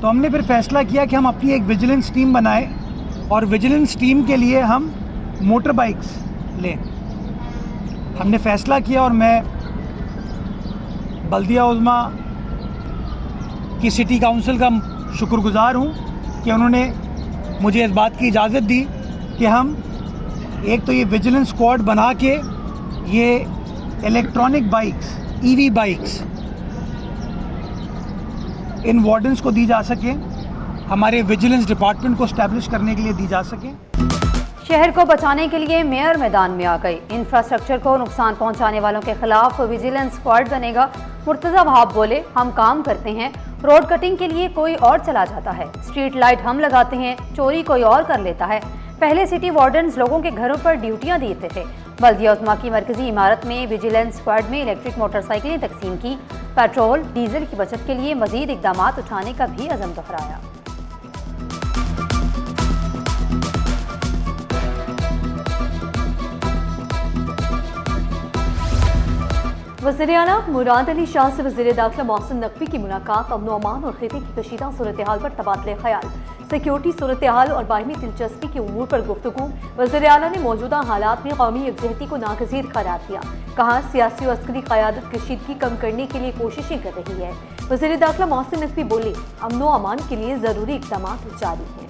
तो हमने फिर फैसला किया कि हम अपनी एक विजिलेंस टीम बनाएं और विजिलेंस टीम के लिए हम मोटर बाइक्स लें। हमने फैसला किया और मैं बल्दिया उज़्मा की सिटी काउंसिल का शुक्रगुज़ार हूँ कि उन्होंने मुझे इस बात की इजाज़त दी कि हम एक तो ये विजिलेंस स्क्वाड बना के ये electronic bikes, EV bikes in wardens को दी जा सके, हमारे विजिलेंस डिपार्टमेंट को एस्टैब्लिश करने के लिए दी जा सके। शहर को बचाने के लिए मेयर मैदान में आ गई। इंफ्रास्ट्रक्चर को नुकसान पहुंचाने वालों के खिलाफ विजिलेंस स्क्वाड बनेगा। मुर्तजा वहाब बोले, हम काम करते हैं, रोड कटिंग के लिए कोई और चला जाता है, स्ट्रीट लाइट हम लगाते हैं, चोरी कोई और कर लेता है। पहले सिटी वार्डन्स लोगों के घरों पर ड्यूटियां देते थे। बल्दिया उज़्मा की मरकजी इमारत में विजिलेंस स्क्वाड में इलेक्ट्रिक मोटरसाइकिलें तकसीम की। पेट्रोल डीजल की बचत के लिए मजीद इकदाम उठाने का भी अज़म दोहराया। वज़ीर आला मुराद अली शाह से वज़ीर दाखिला मोहसिन नकवी की मुलाकात। अमन अमान और खिते की कशीदा सूरत हाल पर तबादले ख्याल, सिक्योरिटी सूरत हाल और बाहिमी दिलचस्पी के उमूर पर गुफ्तगू। वज़ीर आला ने मौजूदा हालात में कौमी यकजहती को नागज़ीर करार दिया। कहा, सियासी और अस्करी क़यादत कशीदगी कम करने के लिए कोशिशें कर रही है। वज़ीर दाखिला मोहसिन नकवी बोले, अमन अमान के लिए ज़रूरी इक़दाम जारी हैं।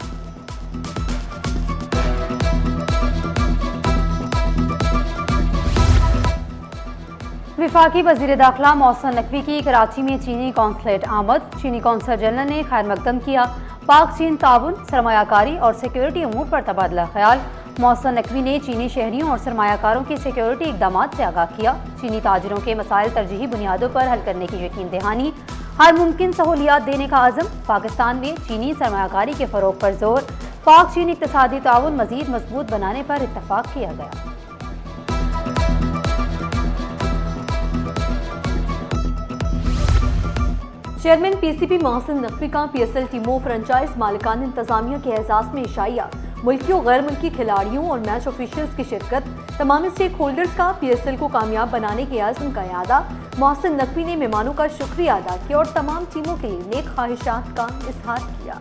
विफाकी वज़ीर दाखिला मोहसिन नकवी की कराची में चीनी कौंसलेट आमद। चीनी कौंसल जनरल ने खैर मकदम किया। पाक चीन ताउन, सरमायाकारी और सिक्योरिटी उमूर पर तबादला ख्याल। मोहसिन नकवी ने चीनी शहरियों और सरमायाकारों की सिक्योरिटी इक़दाम से आगाह किया। चीनी ताजिरों के मसाइल तरजीही बुनियादों पर हल करने की यकीन दहानी। हर मुमकिन सहूलियात देने का आज़म। पाकिस्तान में चीनी सरमायाकारी के फ़रोग़ पर जोर। पाक चीन इक़्तिसादी ताउन मज़ीद मजबूत बनाने पर इत्तफ़ाक़ किया गया। चेयरमैन पीसीबी मोहसिन नकवी का पीएसएल टीमों फ्रेंचाइज मालिकान इंतजामिया के एजाज में इशाइया। मुल्की और गैर मुल्की खिलाड़ियों और मैच ऑफिशियल्स की शिरकत। तमाम स्टेक होल्डर्स का पीएसएल को कामयाब बनाने के आज़म का यादा। मोहसिन नकवी ने मेहमानों का शुक्रिया अदा किया और तमाम टीमों के लिए नेक ख्वाहिशात का इजहार किया।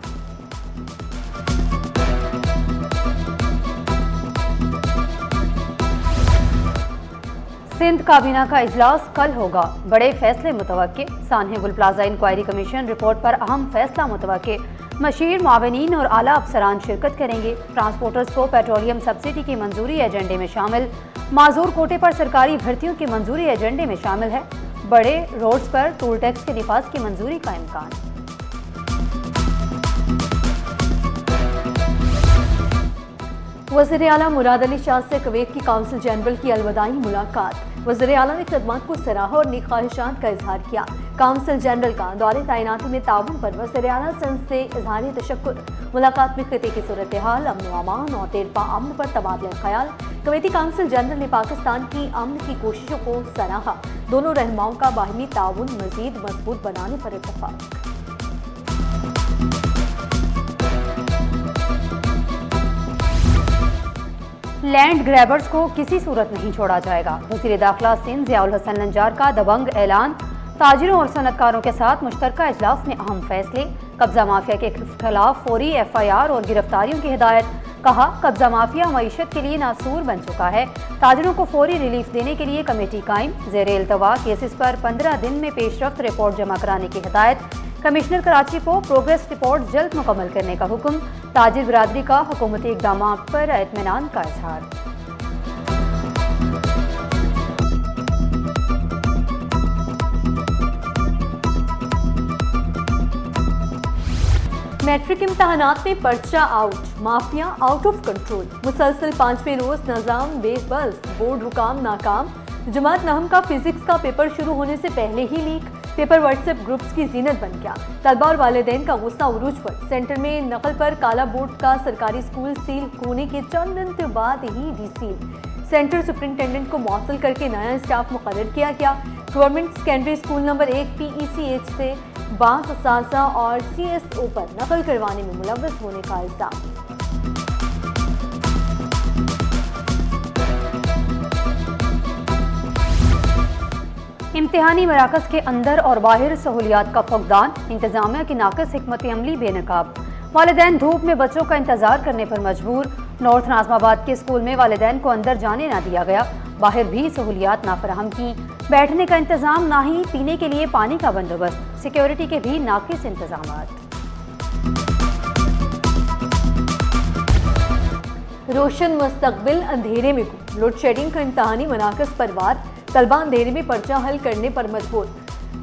सिंध काबीना का इजलास कल होगा, बड़े फैसले मुतवक्के। सान्हे गुल प्लाजा इंक्वायरी कमीशन रिपोर्ट पर अहम फैसला मुतवक्के। मशीर मावनीन और आला अफसरान शिरकत करेंगे। ट्रांसपोर्टर्स को पेट्रोलियम सब्सिडी की मंजूरी एजेंडे में शामिल। माजूर कोटे पर सरकारी भर्तियों की मंजूरी एजेंडे में शामिल है। बड़े रोड्स पर टोल टैक्स के निफाज की मंजूरी का इम्कान। वज़ीर आला मुराद अली शाह से कुवैत की काउंसिल जनरल की अलविदाई मुलाकात। वज़ीर आला ने खिदमत को सराहा और नेक ख्वाहिशात का इजहार किया। काउंसिल जनरल का दौरे तैनाती में ताउन पर वज़ीर आला सिंध से इजहार तशक्कुर। मुलाकात में खिते की सूरत हाल, अमन अमान और देरपा अमन पर तबादला ख्याल। कुवैती काउंसिल जनरल ने पाकिस्तान की अमन की कोशिशों को सराहा। दोनों रहनुमाओं का बाहिमी ताउन मजीद मजबूत बनाने पर इत्तफाक। लैंड ग्रैबर्स को किसी सूरत नहीं छोड़ा जाएगा। वज़ीर दाखिला सिंध ज़ियाउल हसन लंजार का दबंग ऐलान। ताजिरों और सनतकारों के साथ मुश्तरका इजलास में अहम फैसले। कब्जा माफिया के खिलाफ फौरी एफआईआर और गिरफ्तारियों की हिदायत। कहा, कब्जा माफिया मईशत के लिए नासूर बन चुका है। ताजिरों को फौरी रिलीफ देने के लिए कमेटी कायम। ज़ेर इल्तवा केसेस पर 15 दिन में पेशरफ्त रिपोर्ट जमा कराने की हिदायत। कमिश्नर कराची को प्रोग्रेस रिपोर्ट जल्द मुकम्मल करने का हुक्म। ताजिर बिरादरी का हुकूमती इक़दाम पर इत्मीनान का इजहार। मैट्रिक इम्तहानात में पर्चा out, mafia out of control. मुसलसल 5वें रोज निज़ाम बेबस, बोर्ड रुकाम नाकाम। जमात नहम का फिजिक्स का पेपर शुरू होने से पहले ही लीक। पेपर व्हाट्सएप ग्रुप्स की जीनत बन गया। तलबा और वालिदैन का गुस्सा उरूज पर। सेंटर में नकल पर काला बोर्ड का सरकारी स्कूल सील होने के चंद दिन के बाद ही डीसील। सेंटर सुपरिंटेंडेंट को मुअत्तल करके नया स्टाफ मुकर्रर किया गया। Government secondary school number 1 PECH से बास असासा और CSO पर नकल करवाने में मुलव्वस होने का इल्जाम। इम्तिहानी मराकज़ के अंदर और बाहर सहूलियात का फुकदान, इंतजामिया की नाक़िस हिकमत अमली बेनकाब। वालिदैन धूप में बच्चों का इंतजार करने पर मजबूर। नॉर्थ नाज़माबाद के स्कूल में वालिदैन को अंदर जाने ना दिया गया, बाहर भी सहूलियात ना फराहम की। बैठने का इंतजाम ना ही पीने के लिए पानी का बंदोबस्त, सिक्योरिटी के भी नाक़िस इंतजामात। रोशन मुस्तकबिल अंधेरे में गुम। लोड शेडिंग का इम्तहानी मनाकस पर वार, तलबा अंधेरे में पर्चा हल करने पर मजबूर।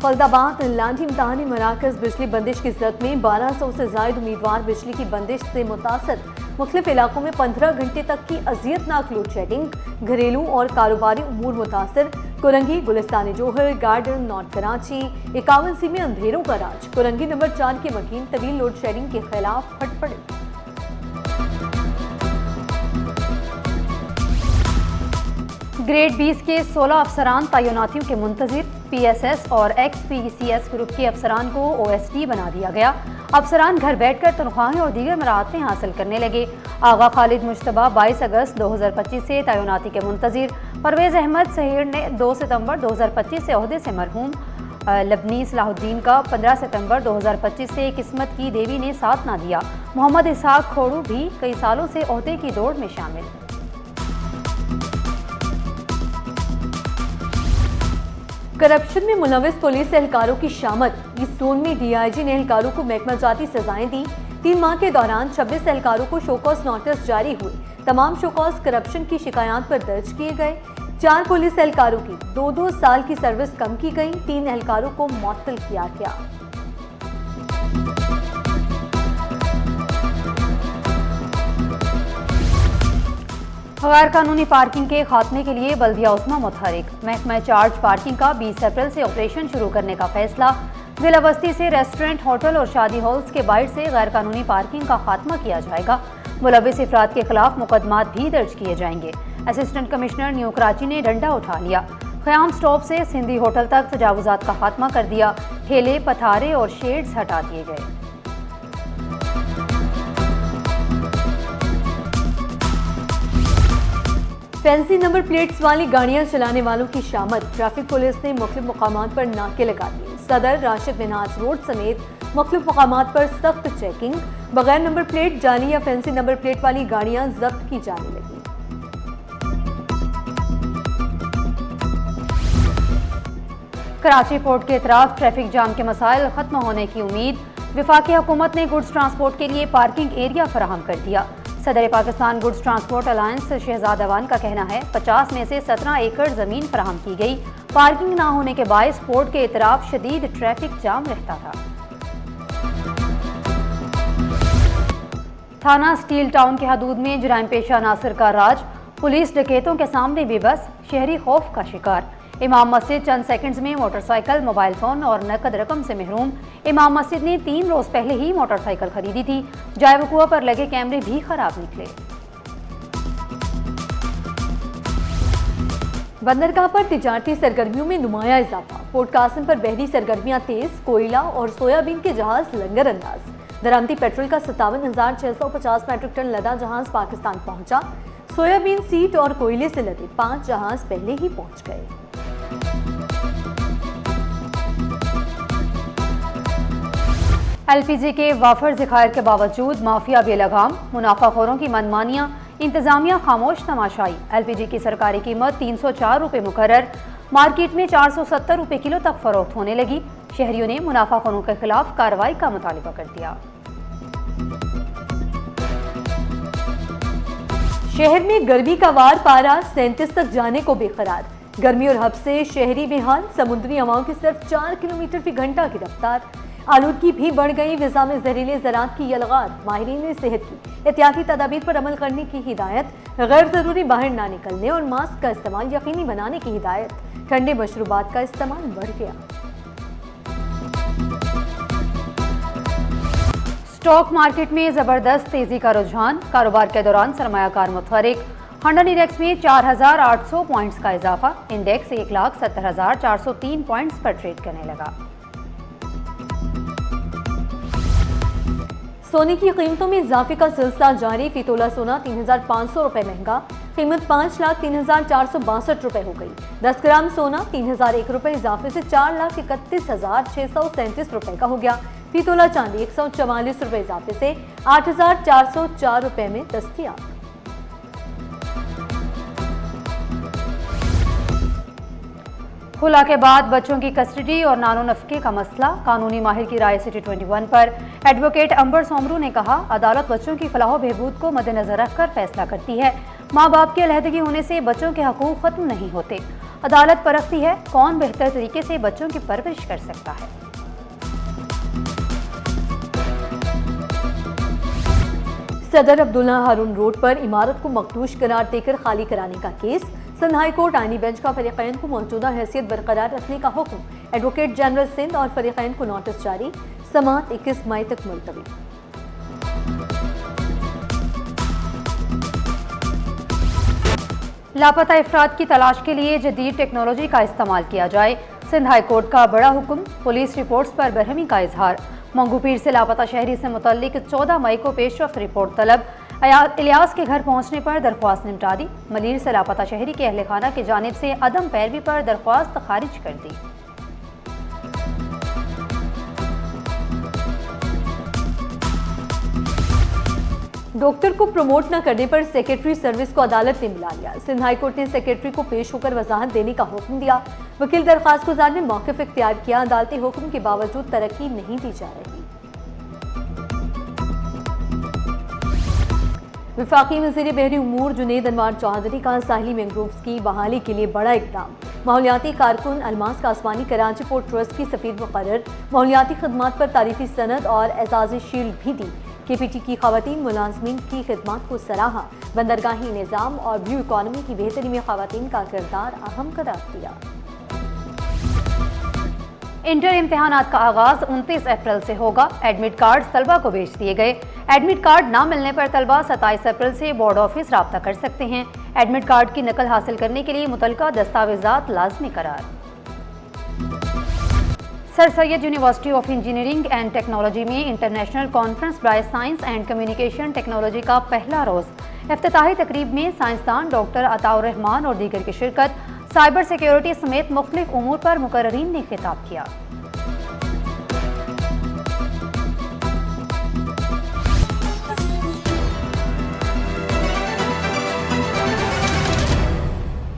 फलदाबाद लांठी इम्तहानी मराकज बिजली बंदिश की जद में 1200 से जायद उम्मीदवार बिजली की बंदिश से मुतासर। मुख्तलिफ इलाकों में 15 घंटे तक की अजियतनाक लोड शेडिंग, घरेलू और कारोबारी उमूर मुतासर। कुरंगी, गुलिस्तान जोहर, गार्डन, नॉर्थ कराची, 51C में अंधेरों का राज। कुरंगी नंबर 4 के मकीन तवील लोड शेडिंग के खिलाफ फट पड़े। ग्रेड 20 के 16 अफसरान तैनातियों के मुंतजिर। PSS और XPCS ग्रुप के अफसरान को OSD बना दिया गया। अफसरान घर बैठकर तनख्वाहें और दीगर मराहतें हासिल करने लगे। आगा खालिद मुश्तबा 22 अगस्त 2025 से तैनाती के मुंतजिर। परवेज़ अहमद सहीर ने 2 सितंबर 2025 से ओहदे से मरहूम। लबनी सलाहुद्दीन का 15 सितंबर 2025 से किस्मत की देवी ने साथ ना दिया। मोहम्मद इसहाक खोड़ू भी कई सालों से ओहदे की दौड़ में शामिल। करप्शन में मुलविस पुलिस एहलकारों की शामत। ईस्ट जोन में DIG ने एहलकारों को महकमा जाती सजाएं दी। 3 माह के दौरान 26 एहलकारों को शोकॉज नोटिस जारी हुए। तमाम शोकॉज करप्शन की शिकायत पर दर्ज किए गए। 4 पुलिस एहलकारों की 2-2 साल की सर्विस कम की गई। 3 एहलकारों को मुअत्तल किया गया। गैर कानूनी पार्किंग के खात्मे के लिए बल्दिया उस्मा मुतहरिक। महकमा चार्ज पार्किंग का 20 अप्रैल से ऑपरेशन शुरू करने का फैसला। जिला बस्ती से रेस्टोरेंट, होटल और शादी हॉल्स के बाहर से गैर कानूनी पार्किंग का खात्मा किया जाएगा। मुलविस अफराद के खिलाफ मुकदमात भी दर्ज किए जाएंगे। असिस्टेंट कमिश्नर न्यू कराची ने डंडा उठा लिया। ख़याम स्टॉप से सिंधी होटल तक तजावुजात का खात्मा कर दिया। ठेले, पथारे और शेड्स हटा दिए गए। फैंसी नंबर प्लेट्स वाली गाड़ियां चलाने वालों की शामत। ट्रैफिक पुलिस ने मुख्तलिफ मुकामात पर नाके लगा दिए। सदर, राशिद मिन्हाज रोड समेत मुख्तलिफ मुकामात पर सख्त चेकिंग। बगैर नंबर प्लेट, जाली या फैंसी नंबर प्लेट वाली गाड़ियां जब्त की जाने लगी। कराची पोर्ट के इतराफ ट्रैफिक जाम के मसाइल खत्म होने की उम्मीद। वफाकी हुकूमत ने गुड्स ट्रांसपोर्ट के लिए पार्किंग एरिया फराहम कर दिया। सदर Pakistan Goods Transport Alliance Shahzad Awan का कहना है 50 में से 17 एकड़ जमीन फराहम की गई। पार्किंग ना होने के बायस पोर्ट के इतराफ शदीद ट्रैफिक जाम रहता था। थाना स्टील टाउन के हदूद में जुराइम पेशा नासिर का राज। पुलिस डकैतों के सामने बेबस, शहरी खौफ का शिकार। इमाम मस्जिद चंद सेकंड्स में मोटरसाइकिल, मोबाइल फोन और नकद रकम से महरूम। इमाम मस्जिद ने 3 रोज पहले ही मोटरसाइकिल खरीदी थी। जाए वकुआ पर लगे कैमरे भी खराब निकले। बंदरगाह पर तिजारती सरगर्मियों में नुमाया इजाफा। पोर्ट कासिम पर बहरी सरगर्मियां तेज। कोयला और सोयाबीन के जहाज लंगर अंदाज। दरामदी पेट्रोल का 57,650 मेट्रिक टन लदा जहाज पाकिस्तान पहुंचा। सोयाबीन, सीट और कोयले से लदे 5 जहाज पहले ही पहुंच गए। LPG के वाफर ज़खायर के बावजूद माफिया बेलगाम। मुनाफाखोरों की मनमानियां, इंतजामिया खामोश तमाशाई। LPG की सरकारी कीमत 304 रुपये मुकर्रर। मार्केट में 470 रुपये किलो तक फरोख्त होने लगी। शहरियों ने मुनाफाखोरों के खिलाफ कार्रवाई का मुतालबा कर दिया। शहर में गर्मी का वार पारा 37 तक जाने को बेकरार। गर्मी और हब से शहरी बेहाल। समुद्री हवाओं की सिर्फ 4 किलोमीटर फी घंटा की रफ्तार। आलूदगी भी बढ़ गई। ग़िज़ा में जहरीले ज़रात की यलगार। माहिरीन सेहत की एहतियाती तदाबीर पर अमल करने की हिदायत। गैर ज़रूरी बाहर ना निकलने और मास्क का इस्तेमाल यकीनी बनाने की हिदायत। ठंडे मशरूबात का इस्तेमाल बढ़ गया। स्टॉक मार्केट में जबरदस्त तेजी का रुझान। कारोबार के दौरान सरमायाकार मुतहरिक। हंडन इंडेक्स में 4,800 पॉइंट्स का इजाफा। इंडेक्स 1,70,403 पॉइंट्स पर ट्रेड करने लगा। सोने की कीमतों में इजाफे का सिलसिला जारी। फी तोला सोना 3,500 रुपये महंगा। कीमत 5,03,462 रुपए हो गई। 10 ग्राम सोना 3,001 रुपए इजाफे से 4,31,637 रुपए का हो गया। फी तोला चांदी 144 रुपए इजाफे से 8,404 रुपए में दस्तयाब। खुला के बाद बच्चों की कस्टडी और नानो नफके का मसला, कानूनी माहिर की राय सिटी 21 पर एडवोकेट अंबर सोमरू ने कहा, अदालत बच्चों की फलाह बहबूद को मद्देनजर रखकर फैसला करती है। माँ बाप की अलहदगी होने से बच्चों के हकूक खत्म नहीं होते। अदालत परखती है कौन बेहतर तरीके से बच्चों की परवरिश कर सकता है। सदर अब्दुल्ला हारून रोड पर इमारत को मखदूश करार देकर खाली कराने का केस। सिंध हाई कोर्ट आईनी बेंच का फरीकैन को मौजूदा हैसियत बरकरार रखने का हुक्म। एडवोकेट जनरल सिंध और फरीकैन को नोटिस जारी। समाअत 21 मई तक मुलतवी। लापता अफराद की तलाश के लिए जदीद टेक्नोलॉजी का इस्तेमाल किया जाए। सिंध हाई कोर्ट का बड़ा हुक्म। पुलिस रिपोर्ट्स पर बरहमी का इजहार। मंगूपीर से लापता शहरी से मुतल्लिक 14 मई को पेशरफ्त रिपोर्ट तलब। इलियास के घर पहुंचने पर दरख्वास्त निपटा दी। मलीर से लापता शहरी के अहल खाना की जानिब से अदम पैरवी पर दरख्वास्त खारिज कर दी। डॉक्टर को प्रमोट न करने पर सेक्रेटरी सर्विस को अदालत ने मिला लिया। सिंध हाई कोर्ट ने सेक्रेटरी को पेश होकर वजाहत देने का हुक्म दिया। वकील दरखास्त गुजार ने मौक़िफ़ इख्तियार किया। अदालती हुक्म के बावजूद तरक्की नहीं दी जा रही। वफाकी वज़ीर बहरी उमूर जुनैद अनवार चौधरी का साहिली मैंग्रोव्स की बहाली के लिए बड़ा इक़दाम। माहौलियाती कारकुन अलमास कासवानी कराची पोर्ट ट्रस्ट की सफीर मुकर्रर। माहौलियाती खदमात पर तारीफी सनद और एजाज़ी शील्ड भी दी। KPT की ख़वातीन मुलाज़मीन की खिदमात को सराहा। बंदरगाही निज़ाम और ब्लू इकॉनमी की बेहतरी में ख़वातीन का किरदार अहम करार दिया। इंटर इम्तिहानात का आगाज 29 अप्रैल से होगा। एडमिट कार्ड तलबा को भेज दिए गए। एडमिट कार्ड ना मिलने पर तलबा 27 अप्रैल से बोर्ड ऑफिस राब्ता कर सकते हैं। एडमिट कार्ड की नकल हासिल करने के लिए मुतलका दस्तावेजात लाजमी करार। Sir Syed university of engineering and technology में international conference by science and communication technology का पहला रोज़। इफ्तिताही तकरीब में साइंसदान डॉक्टर अताउर रहमान और दीगर की शिरकत। साइबर सिक्योरिटी समेत मुख्तलिफ उमूर पर मुकर्ररीन ने खिताब किया।